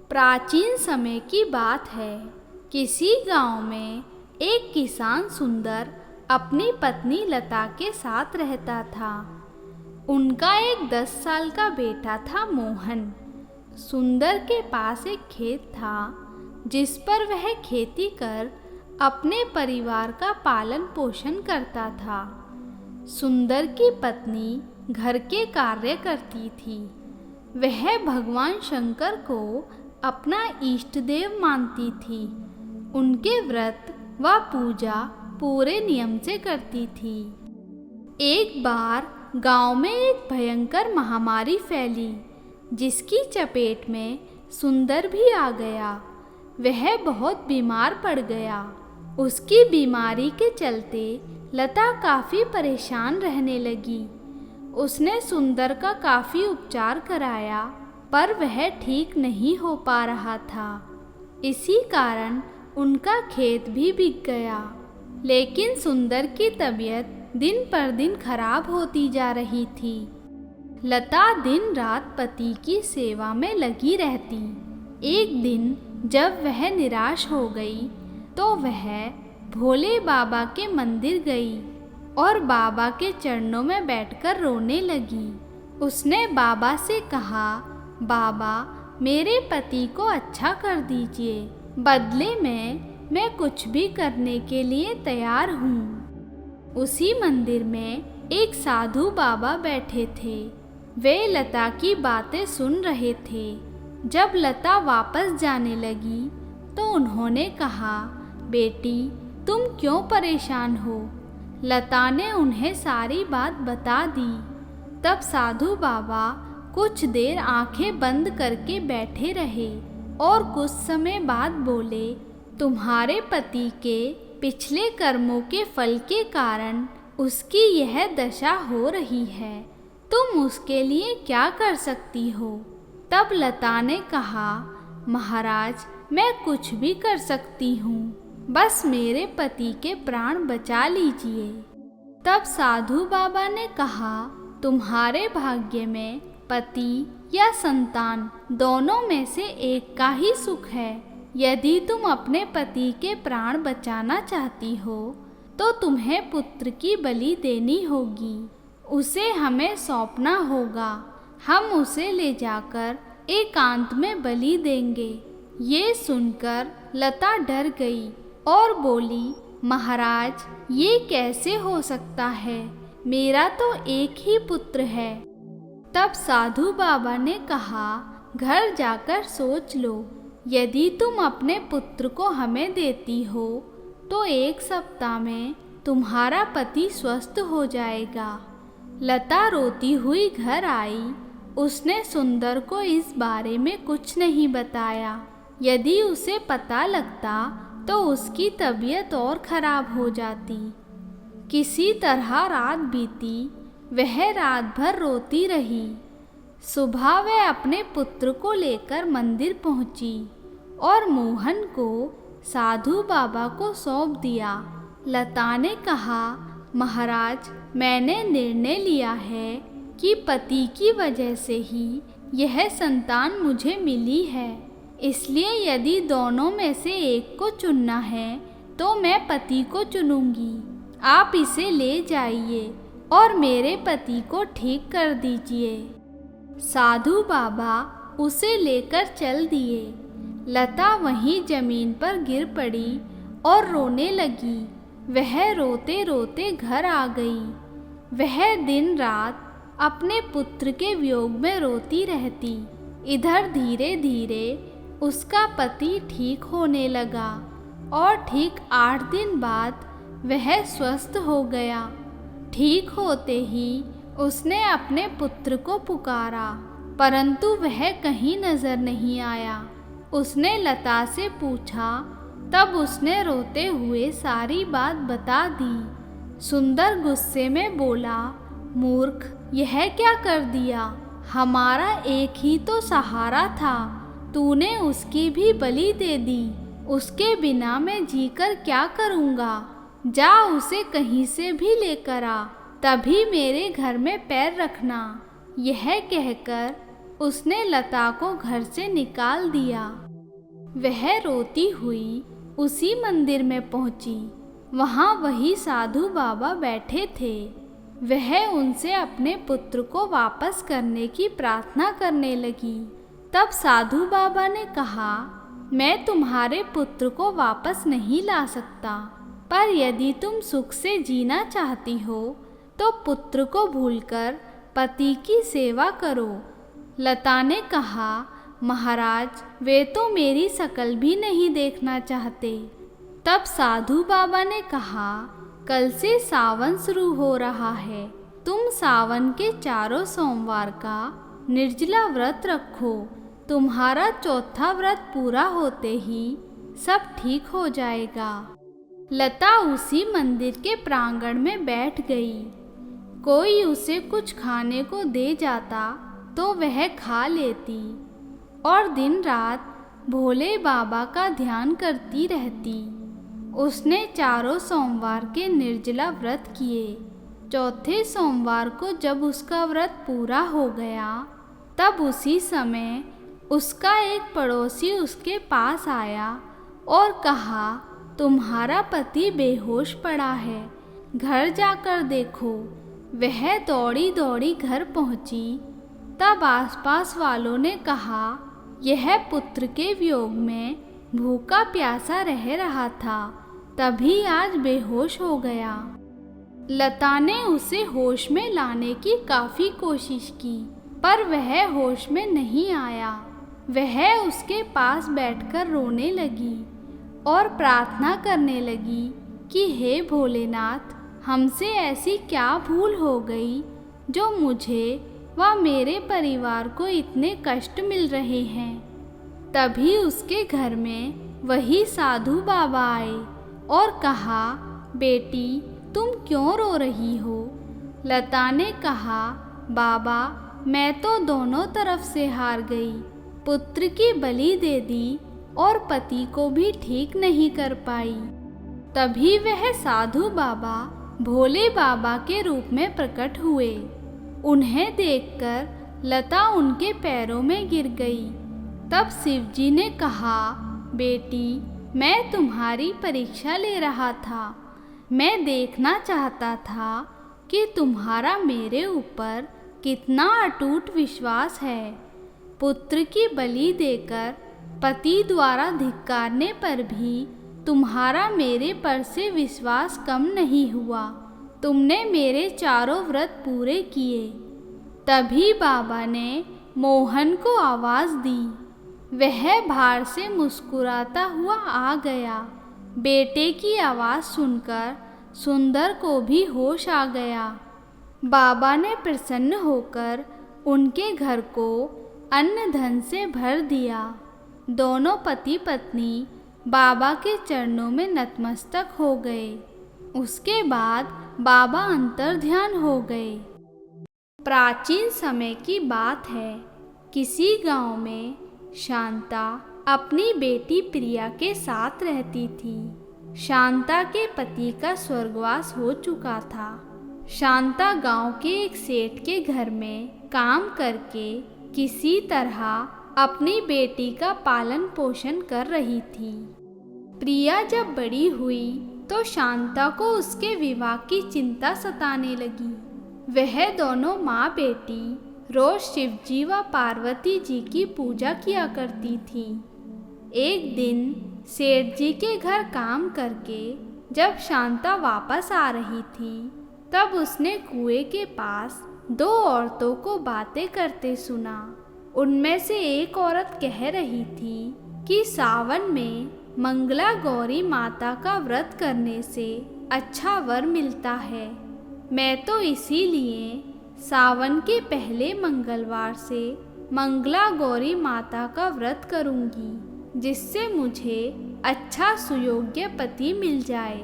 प्राचीन समय की बात है। किसी गांव में एक किसान सुंदर अपनी पत्नी लता के साथ रहता था। उनका एक 10 साल का बेटा था मोहन। सुंदर के पास एक खेत था जिस पर वह खेती कर अपने परिवार का पालन पोषण करता था। सुंदर की पत्नी घर के कार्य करती थी। वह भगवान शंकर को अपना इष्ट देव मानती थी। उनके व्रत व पूजा पूरे नियम से करती थी। एक बार गांव में एक भयंकर महामारी फैली जिसकी चपेट में सुंदर भी आ गया। वह बहुत बीमार पड़ गया। उसकी बीमारी के चलते लता काफ़ी परेशान रहने लगी। उसने सुंदर का काफ़ी उपचार कराया पर वह ठीक नहीं हो पा रहा था। इसी कारण उनका खेत भी बिक गया। लेकिन सुंदर की तबीयत दिन पर दिन खराब होती जा रही थी। लता दिन रात पति की सेवा में लगी रहती। एक दिन जब वह निराश हो गई तो वह भोले बाबा के मंदिर गई और बाबा के चरणों में बैठकर रोने लगी। उसने बाबा से कहा, बाबा मेरे पति को अच्छा कर दीजिए, बदले में मैं कुछ भी करने के लिए तैयार हूँ। उसी मंदिर में एक साधु बाबा बैठे थे। वे लता की बातें सुन रहे थे। जब लता वापस जाने लगी तो उन्होंने कहा, बेटी तुम क्यों परेशान हो? लता ने उन्हें सारी बात बता दी। तब साधु बाबा कुछ देर आंखें बंद करके बैठे रहे और कुछ समय बाद बोले, तुम्हारे पति के पिछले कर्मों के फल के कारण उसकी यह दशा हो रही है। तुम उसके लिए क्या कर सकती हो? तब लता ने कहा, महाराज मैं कुछ भी कर सकती हूँ, बस मेरे पति के प्राण बचा लीजिए। तब साधु बाबा ने कहा, तुम्हारे भाग्य में पति या संतान दोनों में से एक का ही सुख है। यदि तुम अपने पति के प्राण बचाना चाहती हो तो तुम्हें पुत्र की बलि देनी होगी। उसे हमें सौंपना होगा। हम उसे ले जाकर एकांत में बलि देंगे। ये सुनकर लता डर गई और बोली, महाराज ये कैसे हो सकता है? मेरा तो एक ही पुत्र है। तब साधु बाबा ने कहा, घर जाकर सोच लो। यदि तुम अपने पुत्र को हमें देती हो तो 1 सप्ताह में तुम्हारा पति स्वस्थ हो जाएगा। लता रोती हुई घर आई। उसने सुंदर को इस बारे में कुछ नहीं बताया। यदि उसे पता लगता तो उसकी तबीयत और खराब हो जाती। किसी तरह रात बीती। वह रात भर रोती रही। सुबह वह अपने पुत्र को लेकर मंदिर पहुंची और मोहन को साधु बाबा को सौंप दिया। लता ने कहा, महाराज मैंने निर्णय लिया है कि पति की वजह से ही यह संतान मुझे मिली है। इसलिए यदि दोनों में से एक को चुनना है तो मैं पति को चुनूंगी। आप इसे ले जाइए और मेरे पति को ठीक कर दीजिए। साधु बाबा उसे लेकर चल दिए। लता वहीं जमीन पर गिर पड़ी और रोने लगी। वह रोते रोते घर आ गई। वह दिन रात अपने पुत्र के वियोग में रोती रहती। इधर धीरे धीरे उसका पति ठीक होने लगा और ठीक 8 दिन बाद वह स्वस्थ हो गया। ठीक होते ही उसने अपने पुत्र को पुकारा, परंतु वह कहीं नजर नहीं आया। उसने लता से पूछा, तब उसने रोते हुए सारी बात बता दी। सुंदर गुस्से में बोला, मूर्ख यह क्या कर दिया? हमारा एक ही तो सहारा था, तूने उसकी भी बलि दे दी। उसके बिना मैं जीकर क्या करूँगा? जा उसे कहीं से भी लेकर आ, तभी मेरे घर में पैर रखना। यह कहकर उसने लता को घर से निकाल दिया। वह रोती हुई उसी मंदिर में पहुंची। वहाँ वही साधु बाबा बैठे थे। वह उनसे अपने पुत्र को वापस करने की प्रार्थना करने लगी। तब साधु बाबा ने कहा, मैं तुम्हारे पुत्र को वापस नहीं ला सकता, पर यदि तुम सुख से जीना चाहती हो तो पुत्र को भूलकर पति की सेवा करो। लता ने कहा, महाराज, वे तो मेरी शकल भी नहीं देखना चाहते। तब साधु बाबा ने कहा, कल से सावन शुरू हो रहा है। तुम सावन के चारों सोमवार का निर्जला व्रत रखो। तुम्हारा चौथा व्रत पूरा होते ही सब ठीक हो जाएगा। लता उसी मंदिर के प्रांगण में बैठ गई। कोई उसे कुछ खाने को दे जाता तो वह खा लेती और दिन रात भोले बाबा का ध्यान करती रहती। उसने चारों सोमवार के निर्जला व्रत किए। चौथे सोमवार को जब उसका व्रत पूरा हो गया, तब उसी समय उसका एक पड़ोसी उसके पास आया और कहा, तुम्हारा पति बेहोश पड़ा है, घर जाकर देखो। वह दौड़ी दौड़ी घर पहुंची। तब आसपास वालों ने कहा, यह पुत्र के वियोग में भूखा प्यासा रह रहा था, तभी आज बेहोश हो गया। लता ने उसे होश में लाने की काफ़ी कोशिश की, पर वह होश में नहीं आया। वह उसके पास बैठकर रोने लगी और प्रार्थना करने लगी कि हे भोलेनाथ, हमसे ऐसी क्या भूल हो गई जो मुझे व मेरे परिवार को इतने कष्ट मिल रहे हैं। तभी उसके घर में वही साधु बाबा आए और कहा, बेटी, तुम क्यों रो रही हो? लता ने कहा, बाबा, मैं तो दोनों तरफ से हार गई। पुत्र की बलि दे दी और पति को भी ठीक नहीं कर पाई। तभी वह साधु बाबा भोले बाबा के रूप में प्रकट हुए। उन्हें देखकर लता उनके पैरों में गिर गई। तब शिवजी ने कहा, बेटी, मैं तुम्हारी परीक्षा ले रहा था। मैं देखना चाहता था कि तुम्हारा मेरे ऊपर कितना अटूट विश्वास है। पुत्र की बलि देकर पति द्वारा धिक्कारने पर भी तुम्हारा मेरे पर से विश्वास कम नहीं हुआ। तुमने मेरे चारों व्रत पूरे किए। तभी बाबा ने मोहन को आवाज़ दी। वह बाहर से मुस्कुराता हुआ आ गया। बेटे की आवाज़ सुनकर सुंदर को भी होश आ गया। बाबा ने प्रसन्न होकर उनके घर को अन्न धन से भर दिया। दोनों पति पत्नी बाबा के चरणों में नतमस्तक हो गए। उसके बाद बाबा अंतर्ध्यान हो गए। प्राचीन समय की बात है। किसी गांव में शांता अपनी बेटी प्रिया के साथ रहती थी। शांता के पति का स्वर्गवास हो चुका था। शांता गांव के एक सेठ के घर में काम करके किसी तरह अपनी बेटी का पालन पोषण कर रही थी। प्रिया जब बड़ी हुई तो शांता को उसके विवाह की चिंता सताने लगी। वह दोनों माँ बेटी रोज शिवजी व पार्वती जी की पूजा किया करती थी। एक दिन सेठ जी के घर काम करके जब शांता वापस आ रही थी, तब उसने कुएं के पास दो औरतों को बातें करते सुना। उनमें से एक औरत कह रही थी कि सावन में मंगला गौरी माता का व्रत करने से अच्छा वर मिलता है। मैं तो इसीलिए सावन के पहले मंगलवार से मंगला गौरी माता का व्रत करूंगी, जिससे मुझे अच्छा सुयोग्य पति मिल जाए।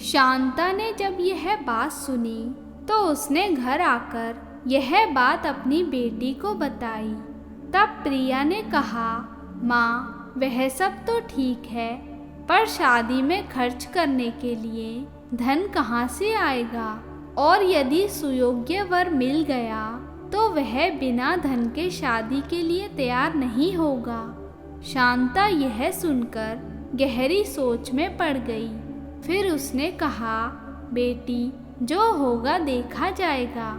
शांता ने जब यह बात सुनी तो उसने घर आकर यह बात अपनी बेटी को बताई। तब प्रिया ने कहा, माँ, वह सब तो ठीक है, पर शादी में खर्च करने के लिए धन कहाँ से आएगा? और यदि सुयोग्य वर मिल गया तो वह बिना धन के शादी के लिए तैयार नहीं होगा। शांता यह सुनकर गहरी सोच में पड़ गई। फिर उसने कहा, बेटी, जो होगा देखा जाएगा।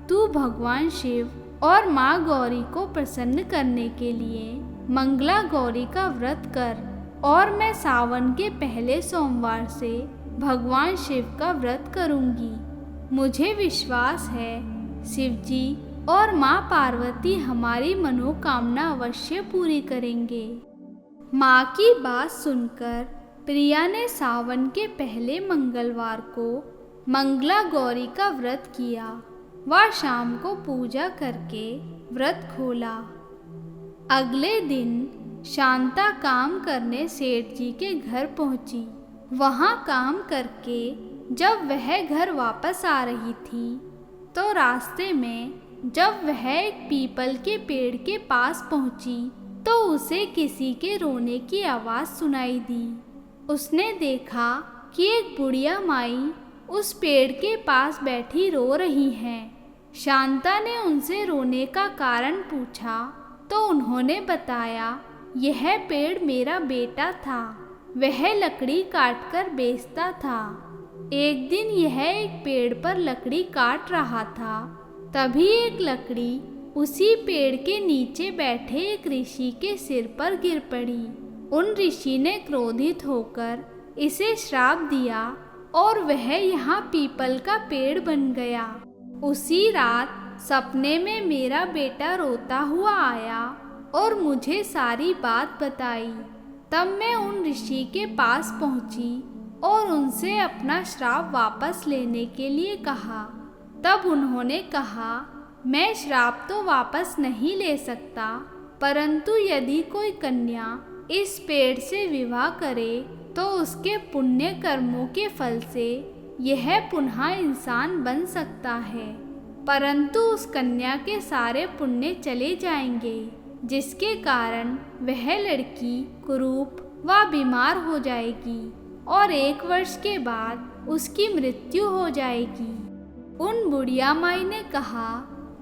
तू भगवान शिव और माँ गौरी को प्रसन्न करने के लिए मंगला गौरी का व्रत कर और मैं सावन के पहले सोमवार से भगवान शिव का व्रत करूँगी। मुझे विश्वास है शिवजी और माँ पार्वती हमारी मनोकामना अवश्य पूरी करेंगे। माँ की बात सुनकर प्रिया ने सावन के पहले मंगलवार को मंगला गौरी का व्रत किया। वह शाम को पूजा करके व्रत खोला। अगले दिन शांता काम करने सेठ जी के घर पहुंची। वहां काम करके जब वह घर वापस आ रही थी तो रास्ते में जब वह एक पीपल के पेड़ के पास पहुंची तो उसे किसी के रोने की आवाज़ सुनाई दी। उसने देखा कि एक बुढ़िया माई उस पेड़ के पास बैठी रो रही हैं। शांता ने उनसे रोने का कारण पूछा तो उन्होंने बताया, यह पेड़ मेरा बेटा था, वह लकड़ी काटकर बेचता था। एक दिन यह एक पेड़ पर लकड़ी काट रहा था, तभी एक लकड़ी उसी पेड़ के नीचे बैठे एक ऋषि के सिर पर गिर पड़ी। उन ऋषि ने क्रोधित होकर इसे श्राप दिया और वह यहाँ पीपल का पेड़ बन गया। उसी रात सपने में मेरा बेटा रोता हुआ आया और मुझे सारी बात बताई। तब मैं उन ऋषि के पास पहुँची और उनसे अपना श्राप वापस लेने के लिए कहा। तब उन्होंने कहा, मैं श्राप तो वापस नहीं ले सकता, परंतु यदि कोई कन्या इस पेड़ से विवाह करे तो उसके पुण्य कर्मों के फल से यह पुनः इंसान बन सकता है, परंतु उस कन्या के सारे पुण्य चले जाएंगे, जिसके कारण वह लड़की कुरूप व बीमार हो जाएगी और 1 वर्ष के बाद उसकी मृत्यु हो जाएगी। उन बुढ़िया माई ने कहा,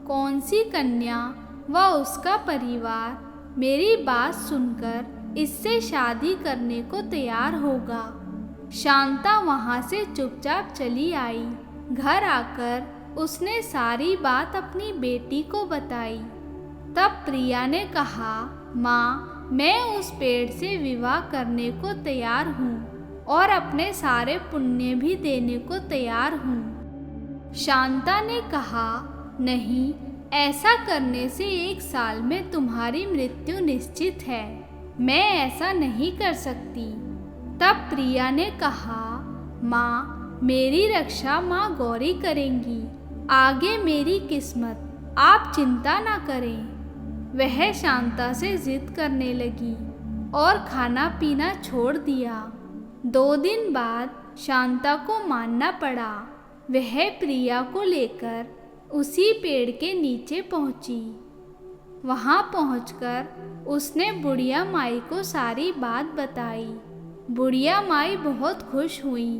कौन सी कन्या व उसका परिवार मेरी बात सुनकर इससे शादी करने को तैयार होगा। शांता वहाँ से चुपचाप चली आई। घर आकर उसने सारी बात अपनी बेटी को बताई। तब प्रिया ने कहा, माँ, मैं उस पेड़ से विवाह करने को तैयार हूँ और अपने सारे पुण्य भी देने को तैयार हूँ। शांता ने कहा, नहीं, ऐसा करने से 1 साल में तुम्हारी मृत्यु निश्चित है, मैं ऐसा नहीं कर सकती। तब प्रिया ने कहा, माँ, मेरी रक्षा माँ गौरी करेंगी, आगे मेरी किस्मत, आप चिंता ना करें। वह शांता से जिद करने लगी और खाना पीना छोड़ दिया। 2 दिन बाद शांता को मानना पड़ा। वह प्रिया को लेकर उसी पेड़ के नीचे पहुंची। वहां पहुंचकर उसने बुढ़िया माई को सारी बात बताई। बुढ़िया माई बहुत खुश हुई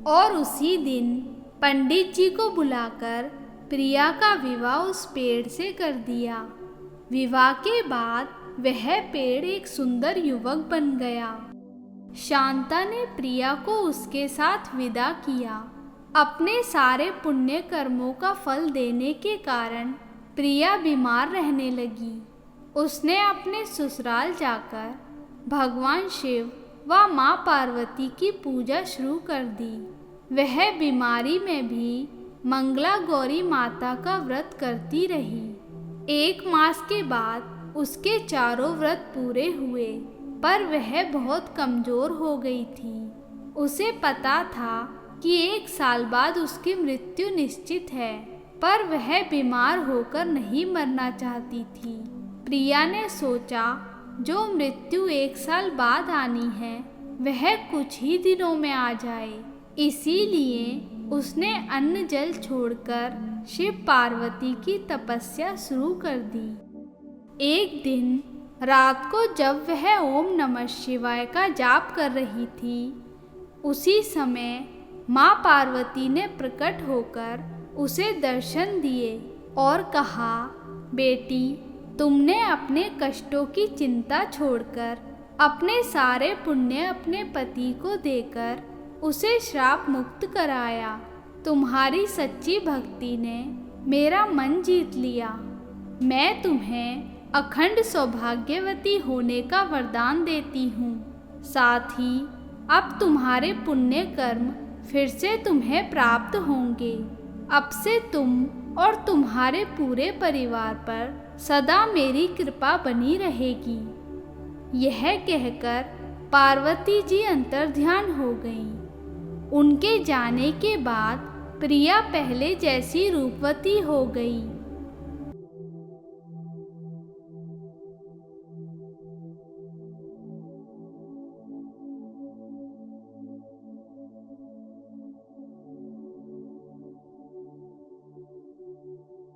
और उसी दिन पंडित जी को बुलाकर प्रिया का विवाह उस पेड़ से कर दिया। विवाह के बाद वह पेड़ एक सुंदर युवक बन गया। शांता ने प्रिया को उसके साथ विदा किया। अपने सारे पुण्य कर्मों का फल देने के कारण प्रिया बीमार रहने लगी। उसने अपने ससुराल जाकर भगवान शिव व माँ पार्वती की पूजा शुरू कर दी। वह बीमारी में भी मंगला गौरी माता का व्रत करती रही। 1 मास के बाद उसके चारों व्रत पूरे हुए, पर वह बहुत कमज़ोर हो गई थी। उसे पता था कि 1 साल बाद उसकी मृत्यु निश्चित है, पर वह बीमार होकर नहीं मरना चाहती थी। प्रिया ने सोचा, जो मृत्यु 1 साल बाद आनी है वह कुछ ही दिनों में आ जाए। इसीलिए उसने अन्न जल छोड़कर शिव पार्वती की तपस्या शुरू कर दी। एक दिन रात को जब वह ओम नमः शिवाय का जाप कर रही थी, उसी समय माँ पार्वती ने प्रकट होकर उसे दर्शन दिए। और कहा, बेटी, तुमने अपने कष्टों की चिंता छोड़कर अपने सारे पुण्य अपने पति को देकर उसे श्राप मुक्त कराया। तुम्हारी सच्ची भक्ति ने मेरा मन जीत लिया। मैं तुम्हें अखंड सौभाग्यवती होने का वरदान देती हूँ। साथ ही अब तुम्हारे पुण्य कर्म फिर से तुम्हें प्राप्त होंगे। अब से तुम और तुम्हारे पूरे परिवार पर सदा मेरी कृपा बनी रहेगी। यह कहकर पार्वती जी अंतर्ध्यान हो गईं। उनके जाने के बाद प्रिया पहले जैसी रूपवती हो गई।